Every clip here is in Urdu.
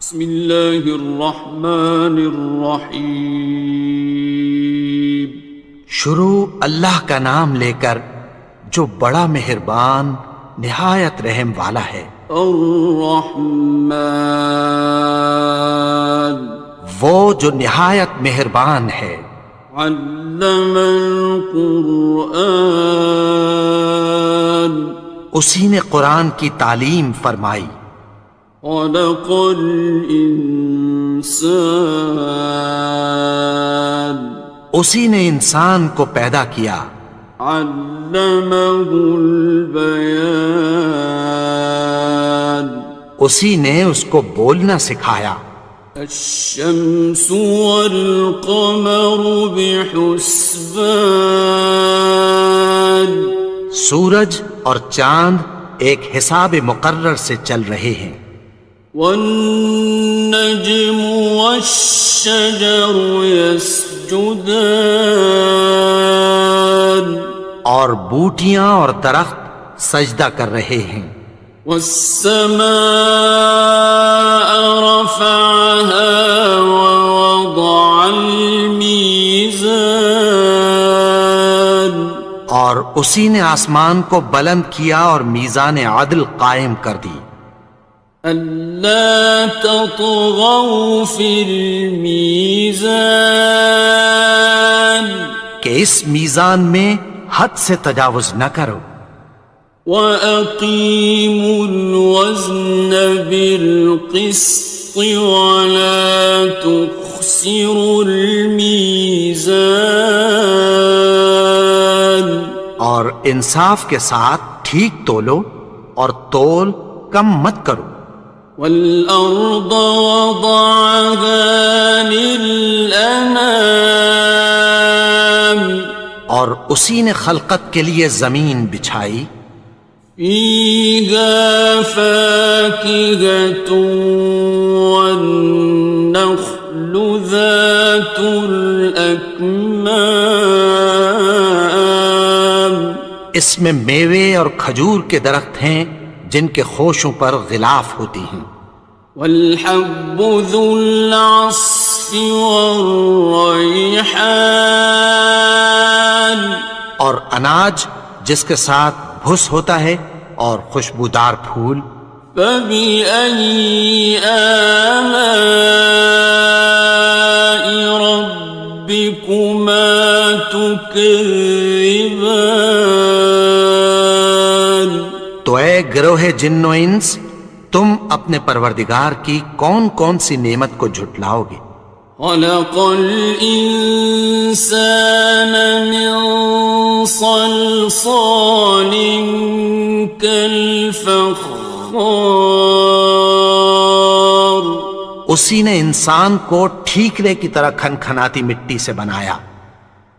بسم اللہ الرحمن الرحیم۔ شروع اللہ کا نام لے کر جو بڑا مہربان نہایت رحم والا ہے۔ الرحمن، وہ جو نہایت مہربان ہے۔ علم القرآن، اسی نے قرآن کی تعلیم فرمائی۔ خلق الانسان، اسی نے انسان کو پیدا کیا۔ علمہ البیان، اسی نے اس کو بولنا سکھایا۔ الشمس والقمر بحسبان، سورج اور چاند ایک حساب مقرر سے چل رہے ہیں۔ والنجم والشجر يسجدان، اور بوٹیاں اور درخت سجدہ کر رہے ہیں۔ والسماء رفعها ووضع الميزان، اور اسی نے آسمان کو بلند کیا اور میزان عدل قائم کر دی۔ ألا تطغوا في الميزان، کہ اس میزان میں حد سے تجاوز نہ کرو۔ وَأَقِيمُوا الْوَزْنَ بِالْقِسْطِ وَلَا تُخْسِرُوا الْمِيزَانَ، اور انصاف کے ساتھ ٹھیک تولو اور تول کم مت کرو۔ وَالْأَرْضَ وَضَعَهَا لِلْأَنَامِ، اور اسی نے خلقت کے لیے زمین بچھائی۔ فِيهَا فَاكِهَةٌ وَالنَّخْلُ ذَاتُ الْأَكْمَامِ، اس میں میوے اور کھجور کے درخت ہیں جن کے خوشوں پر غلاف ہوتی ہیں۔ وَالْحَبُّ ذُو الْعَصْفِ وَالرَّيْحَانِ، اور اناج جس کے ساتھ بھس ہوتا ہے اور خوشبودار پھول۔ فَبِأَيِّ آلَاءِ رَبِّكُمَا تُكَذِّبَانِ، تو اے گروہ جن و انس، تم اپنے پروردگار کی کون کون سی نعمت کو جھٹلاؤ گے؟ خَلَقَ الْإِنسَانَ مِنْ صَلْصَالٍ كَالْفَخَّارِ، اسی نے انسان کو ٹھیکرے کی طرح کھنکھناتی مٹی سے بنایا۔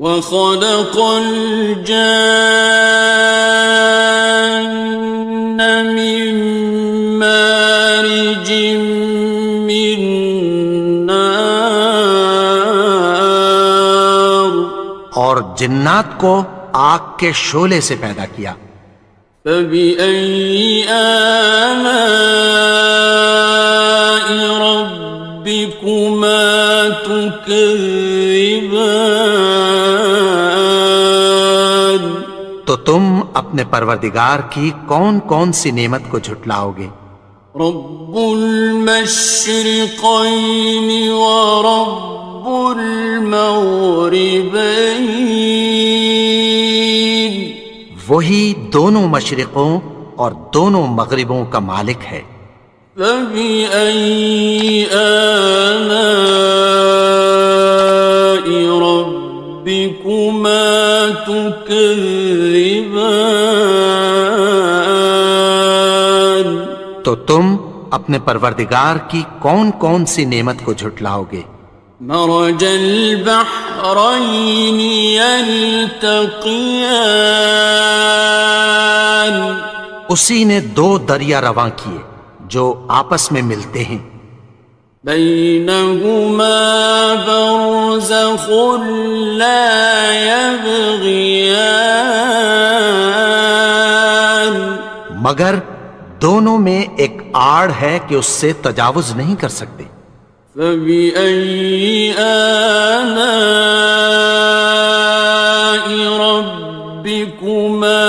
وَخَلَقَ الْجَانَّ مِن مَّارِجٍ مِّن نَّارٍ، اور جنات کو آگ کے شعلے سے پیدا کیا۔ فَبِأَيِّ آلَاءِ رَبِّكُمَا تُكَذِّبَانِ، تو تم اپنے پروردگار کی کون کون سی نعمت کو جھٹلاؤ گے؟ رب المشرقین ورب المغربین، وہی دونوں مشرقوں اور دونوں مغربوں کا مالک ہے۔ فَبِأَيِّ آلَاءِ رَبِّكُمَا تُكَذِّبَانِ، تو تم اپنے پروردگار کی کون کون سی نعمت کو جھٹلاؤ گے؟ مرج البحرین یلتقیان، اسی نے دو دریا رواں کیے جو آپس میں ملتے ہیں۔ بینہما برزخ لا یبغیان، مگر دونوں میں ایک آڑ ہے کہ اس سے تجاوز نہیں کر سکتے۔ فبأي آلاء ربكما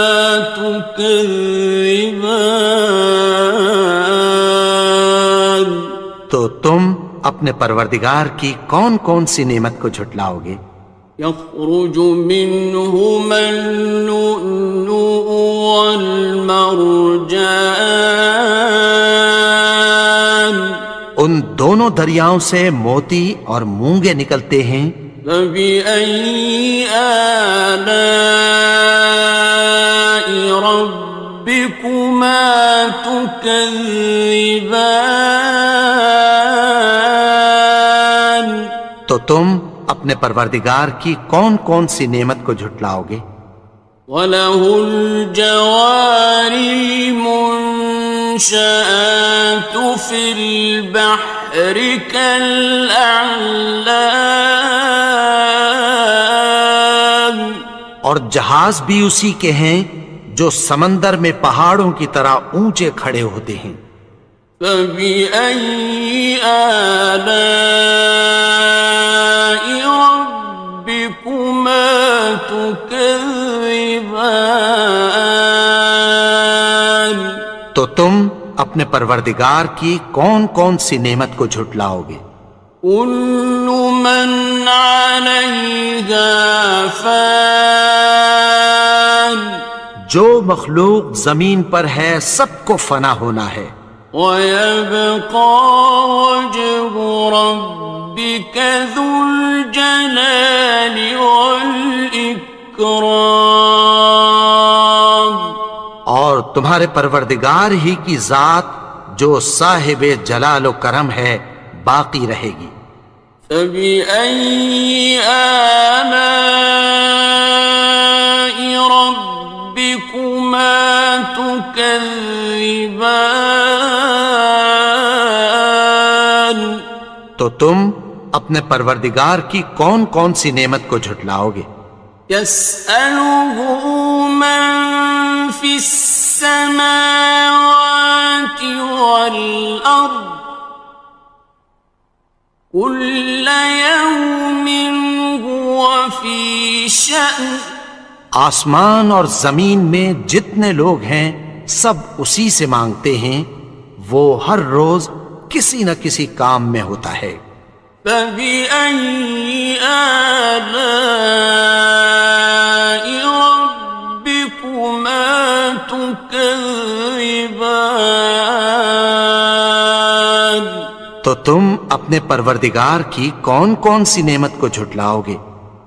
تكذبان؟ تو تم اپنے پروردگار کی کون کون سی نعمت کو جھٹلاؤ گے؟ يخرج منهما اللؤلؤ والمرجان، ان دونوں دریاؤں سے موتی اور مونگے نکلتے ہیں۔ فبأي آلاء ربكما تكذبان؟ تو تم اپنے پروردگار کی کون کون سی نعمت کو جھٹلاؤ گے؟ وَلَهُ الْجَوَارِ الْمُنشَآتُ فِي الْبَحْرِ كَالْأَعْلَامِ، اور جہاز بھی اسی کے ہیں جو سمندر میں پہاڑوں کی طرح اونچے کھڑے ہوتے ہیں۔ فَبِأَيِّ آلَاءِ رَبِّكُمَا تُكَذِّبَانِ؟ تو تم اپنے پروردگار کی کون کون سی نعمت کو جھٹلاؤ گے؟ كُلُّ مَنْ عَلَيْهَا فَانٍ، جو مخلوق زمین پر ہے سب کو فنا ہونا ہے۔ وَيَبْقَى وَجْهُ رَبِّكَ ذُو الْجَلَالِ وَالْإِكْرَامِ، اور تمہارے پروردگار ہی کی ذات جو صاحب جلال و کرم ہے باقی رہے گی۔ فَبِأَيِّ آلَاءِ رَبِّكُمَا تُكَذِّبَانِ؟ تو تم اپنے پروردگار کی کون کون سی نعمت کو جھٹلاؤ گے؟ يَسْأَلُهُ مَن فِي السَّمَاوَاتِ وَالْأَرْضِ كُلَّ يَوْمٍ هُوَ فِي شَأْنٍ، آسمان اور زمین میں جتنے لوگ ہیں سب اسی سے مانگتے ہیں، وہ ہر روز کسی نہ کسی کام میں ہوتا ہے۔ فَبِأَيِّ آلَاءِ رَبِّكُمَا تُكَذِّبَانِ؟ تو تم اپنے پروردگار کی کون کون سی نعمت کو جھٹلاؤ گے؟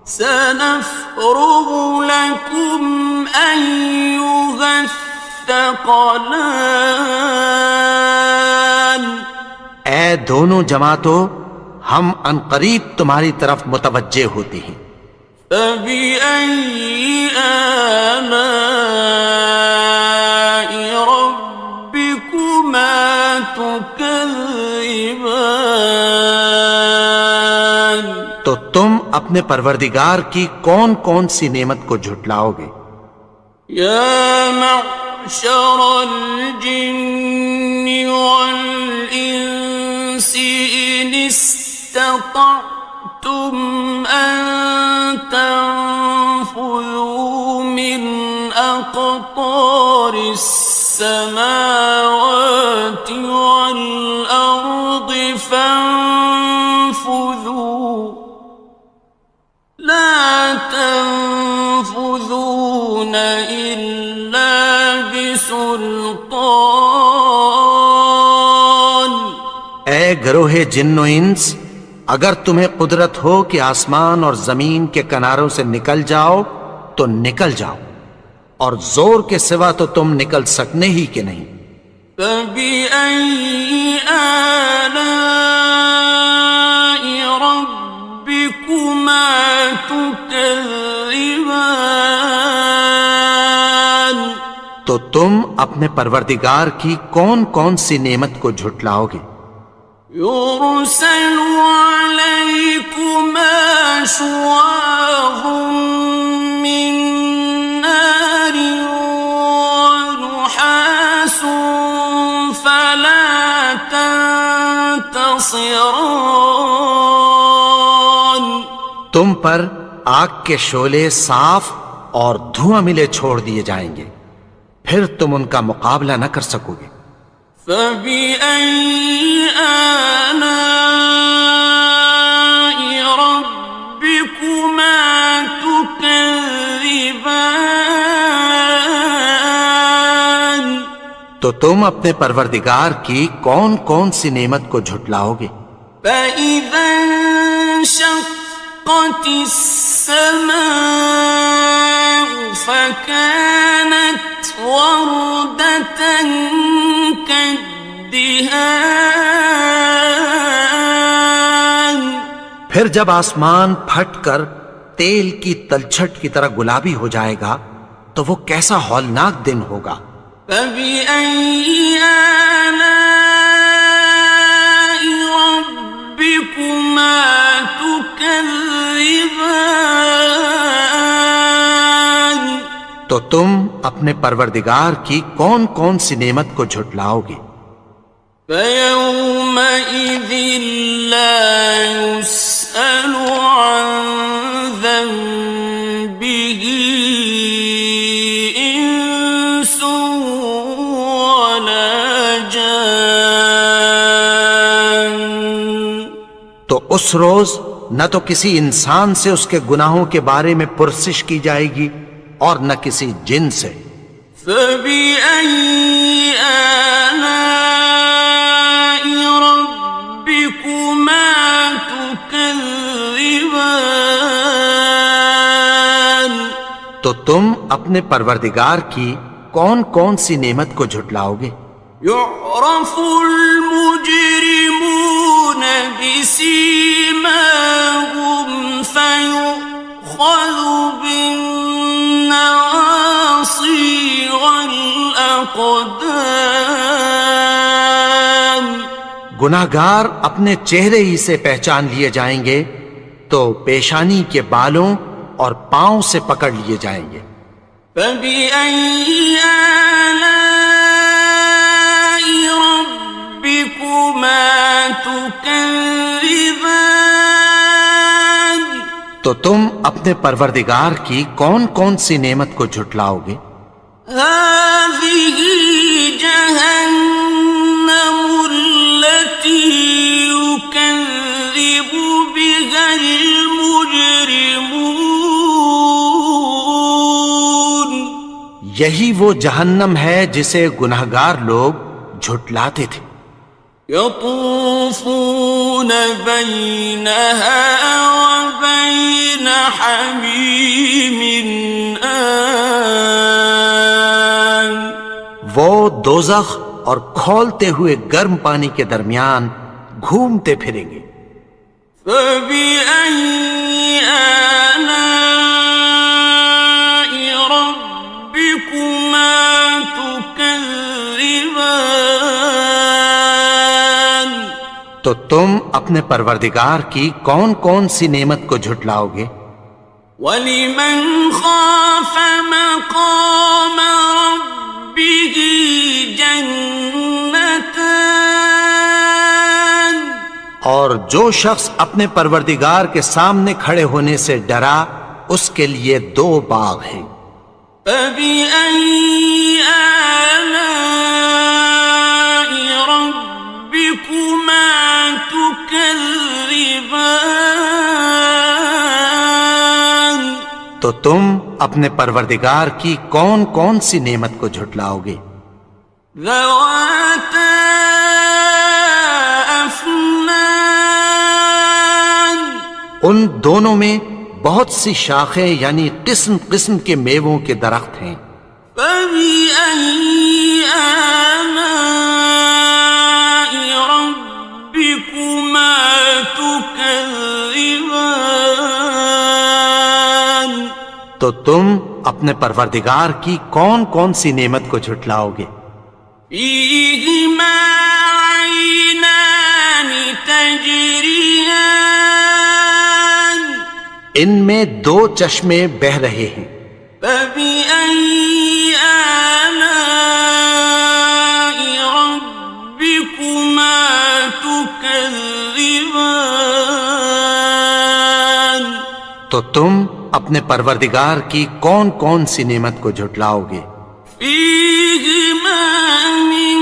سَنَفْرُغُ لَكُمْ أَيُّهَ الثَّقَلَانِ، اے دونوں جماعتوں، ہم عنقریب تمہاری طرف متوجہ ہوتے ہیں۔ فَبِأَيِّ آلَاءِ رَبِّكُمَا تُكَذِّبَانِ؟ تو تم اپنے پروردگار کی کون کون سی نعمت کو جھٹلاؤ گے؟ يَا مَعْشَرَ الْجِنِّ وَالْإِنسِ إِنِ اسْتَطَعْتُمْ أَن تَنفُذُوا مِنْ أَقْطَارِ السَّمَاوَاتِ وَالْأَرْضِ فَانفُذُوا لَا تَنفُذُونَ إِلَّا بِسُلْطَانٍ۔ اے گروہ جن و انس، اگر تمہیں قدرت ہو کہ آسمان اور زمین کے کناروں سے نکل جاؤ تو نکل جاؤ، اور زور کے سوا تو تم نکل سکنے ہی کہ نہیں۔ فَبِأَيِّ آلَاءِ رَبِّكُمَا تُكَذِّبَانِ؟ تو تم اپنے پروردگار کی کون کون سی نعمت کو جھٹلاؤ گے؟ يُرْسَلُ عَلَيْكُمَا شُوَاظٌ مِّن نَّارٍ وَنُحَاسٌ خاصران. تم پر آگ کے شعلے صاف اور دھواں ملے چھوڑ دیے جائیں گے، پھر تم ان کا مقابلہ نہ کر سکو گے۔ فبأي آلاء ربكما تكذبان. تو تم اپنے پروردگار کی کون کون سی نعمت کو جھٹلاؤ گے؟ فإذا انشقت السماء فكانت وردة كالدهان. پھر جب آسمان پھٹ کر تیل کی تلچھٹ کی طرح گلابی ہو جائے گا تو وہ کیسا ہولناک دن ہوگا۔ فبأي آلاء ربكما تكذبان. تو تم اپنے پروردگار کی کون کون سی نعمت کو جھٹلاؤ گے؟ فيومئذ لا يسأل عن ذنبه إنس ولا جان. تو اس روز نہ تو کسی انسان سے اس کے گناہوں کے بارے میں پرسش کی جائے گی اور نہ کسی جن سے۔ فبأي آلاء ربكما تكذبان. تو تم اپنے پروردگار کی کون کون سی نعمت کو جھٹلاؤ گے؟ يعرف المجرمون بسيماهم فيؤخذ بالنواصي والأقدام. گناہگار اپنے چہرے ہی سے پہچان لیے جائیں گے تو پیشانی کے بالوں اور پاؤں سے پکڑ لیے جائیں گے۔ فبأي آلاء ربكما تكذبان. تو تم اپنے پروردگار کی کون کون سی نعمت کو جھٹلاؤ گے؟ هذه جهنم التي يكذب بها المجرمون. یہی وہ جہنم ہے جسے گناہگار لوگ جھٹلاتے تھے۔ يطوفون بينها وبين حميم آن. وہ دوزخ اور کھولتے ہوئے گرم پانی کے درمیان گھومتے پھریں گے۔ فبأي آلاء ربكما تكذبان. تو تم اپنے پروردگار کی کون کون سی نعمت کو جھٹلاؤ گے؟ وَلِمَنْ خَافَ مَقَامَ رَبِّهِ جَنَّتَانِ. اور جو شخص اپنے پروردگار کے سامنے کھڑے ہونے سے ڈرا اس کے لیے دو باغ ہیں۔ فَبِأَيِّ آلَاءِ رَبِّكُمَا تُكَذِّبَانِ. تو تم اپنے پروردگار کی کون کون سی نعمت کو جھٹلاؤ گے؟ ذَوَاتَا أَفْنَانٍ. ان دونوں میں بہت سی شاخیں یعنی قسم قسم کے میووں کے درخت ہیں۔ فَبِأَيِّ آلَاءِ رَبِّكُمَا تُكَذِّبَانِ. تو تم اپنے پروردگار کی کون کون سی نعمت کو جھٹلاؤ گے؟ فِيهِمَا عَيْنَانِ تَجْرِيَانِ. ان میں دو چشمے بہہ رہے ہیں۔ فَبِأَيِّ آلَاءِ رَبِّكُمَا تُكَذِّبَانِ. تكذبان تو تم اپنے پروردگار کی کون کون سی نعمت کو جھٹلاؤ گے؟ فيهما من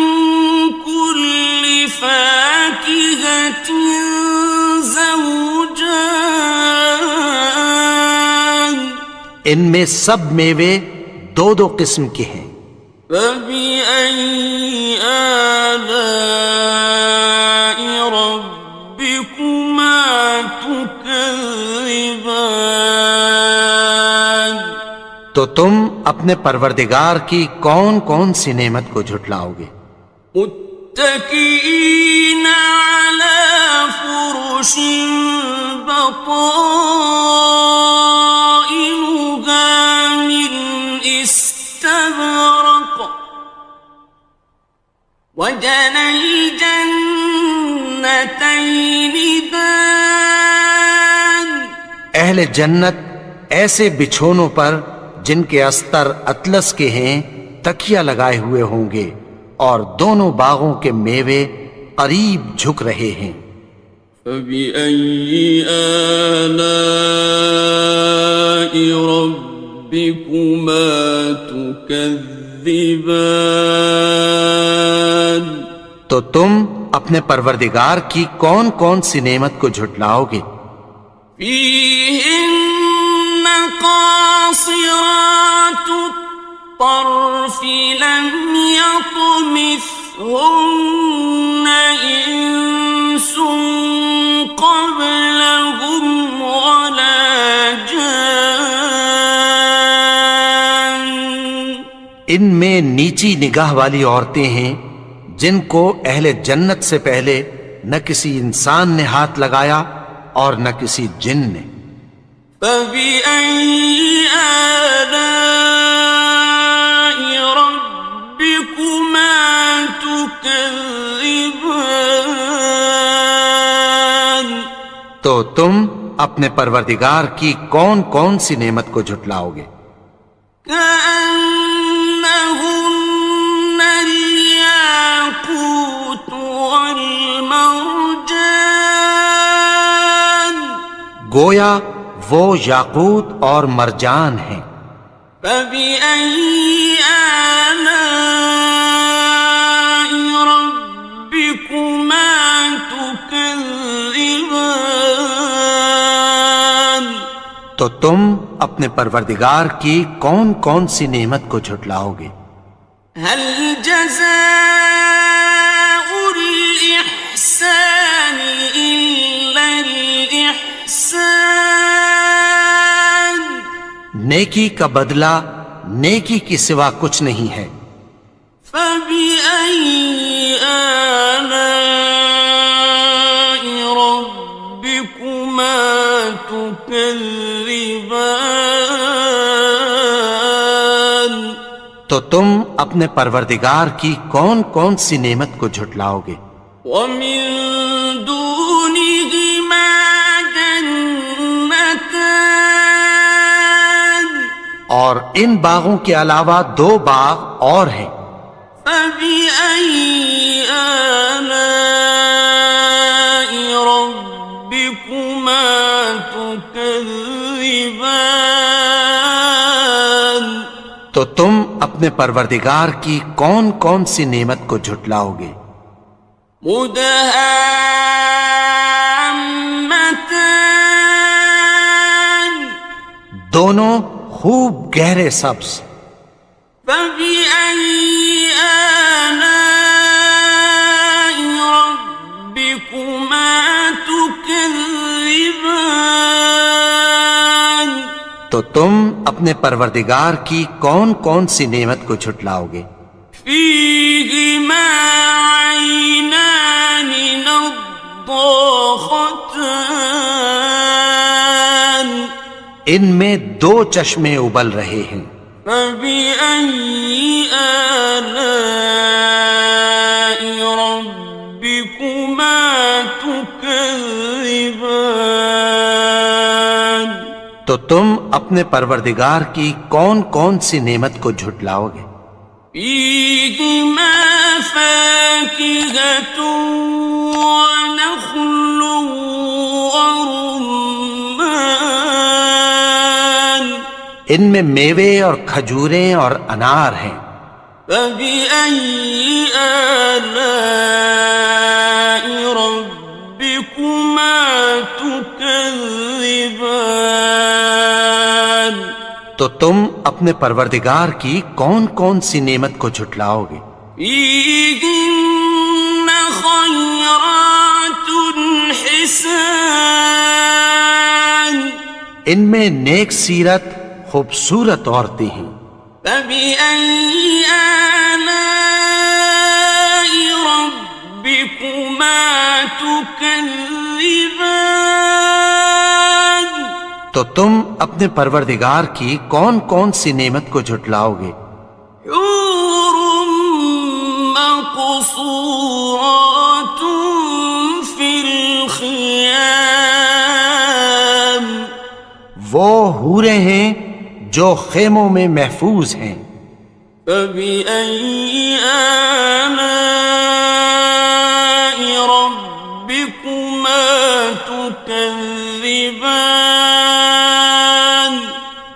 كل فاكهة زوجان ان میں سب میوے دو دو قسم کے ہیں۔ فبأي آلاء ربكما تكذبان تو تم اپنے پروردگار کی کون کون سی نعمت کو جھٹلاؤ گے؟ متكئين على فرش بطائنها من استبرق وجنى الجنتين دان اہل جنت ایسے بچھونوں پر جن کے استر اطلس کے ہیں تکیہ لگائے ہوئے ہوں گے اور دونوں باغوں کے میوے قریب جھک رہے ہیں۔ فبأي آلاء ربكما تكذبان تو تم اپنے پروردگار کی کون کون سی نعمت کو جھٹلاؤ گے؟ فيهن قاصرات الطرف لم يطمثهن إنس قبلهم ولا جان ان میں نیچی نگاہ والی عورتیں ہیں جن کو اہل جنت سے پہلے نہ کسی انسان نے ہاتھ لگایا اور نہ کسی جن نے۔ فبأي آلاء ربكما تكذبان تو تم اپنے پروردگار کی کون کون سی نعمت کو جھٹلاؤ گے؟ كأنهن الياقوت والمرجان گویا وہ یاقوت اور مرجان ہیں۔ فبأي آلاء ربكما تكذبان تو تم اپنے پروردگار کی کون کون سی نعمت کو جھٹلاؤ گے؟ هل جزاء الإحسان إلا الإحسان نیکی کا بدلہ نیکی کی سوا کچھ نہیں ہے۔ فبأي آلاء ربكما تكذبان تو تم اپنے پروردگار کی کون کون سی نعمت کو جھٹلاؤ گے؟ ومن دونهما جنتان اور ان باغوں کے علاوہ دو باغ اور ہیں۔ فبأي آلاء ربكما تكذبان تو تم اپنے پروردگار کی کون کون سی نعمت کو جھٹلاؤ گے؟ مدهامتان دونوں خوب گہرے سبز۔ فبأي آلاء ربكما تكذبان تو تم اپنے پروردگار کی کون کون سی نعمت کو جھٹلاؤ گے؟ فيهما عينان نضاختان ان میں دو چشمے ابل رہے ہیں۔ فبأي آلاء ربكما تكذبان تو تم اپنے پروردگار کی کون کون سی نعمت کو جھٹلاؤ گے؟ فيهما فاكهة ونخل ورمان ان میں میوے اور کھجوریں اور انار ہیں. فبأي آلاء ربكما تكذبان تو تم اپنے پروردگار کی کون کون سی نعمت کو جھٹلاؤ گے؟ فيهن خيرات حسان ان میں نیک سیرت خوبصورت عورتیں ہیں. فبأي آلاء ربكما تكذبان تو تم اپنے پروردگار کی کون کون سی نعمت کو جھٹلاؤ گے؟ حور مقصورات في الخيام وہ حوریں ہیں جو خیموں میں محفوظ ہیں. فبأي آلاء ربكما تكذبان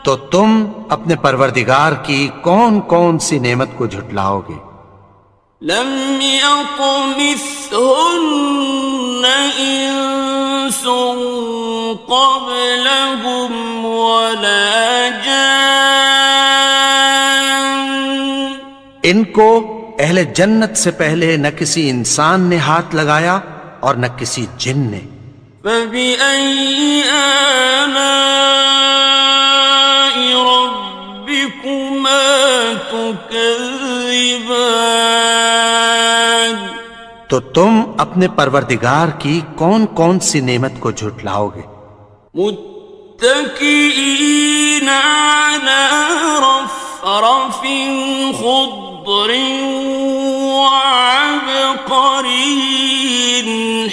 تو تم اپنے پروردگار کی کون کون سی نعمت کو جھٹلاؤ گے؟ لم يطمثهن إنس قبلهم ولا جان ان کو اہل جنت سے پہلے نہ کسی انسان نے ہاتھ لگایا اور نہ کسی جن نے. فبأي آلاء ربكما تكذبان تو تم اپنے پروردگار کی کون کون سی نعمت کو جھٹلاؤ گے؟ متكئين على رفرف خضر وعبقري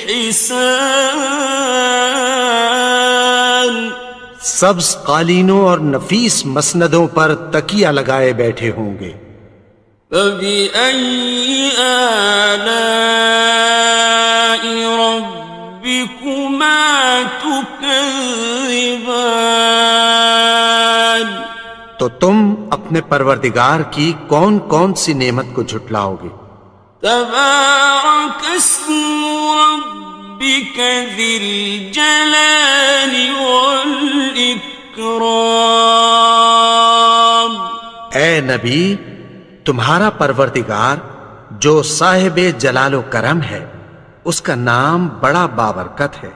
حسان سبز قالینوں اور نفیس مسندوں پر تکیہ لگائے بیٹھے ہوں گے. فبأي آلاء ربكما تكذبان تو تم اپنے پروردگار کی کون کون سی نعمت کو جھٹلاؤ گے؟ تبارك اسم ربك ذي الجلال والإكرام اے نبی، تمہارا پروردگار جو صاحب جلال و کرم ہے، اس کا نام بڑا بابرکت ہے.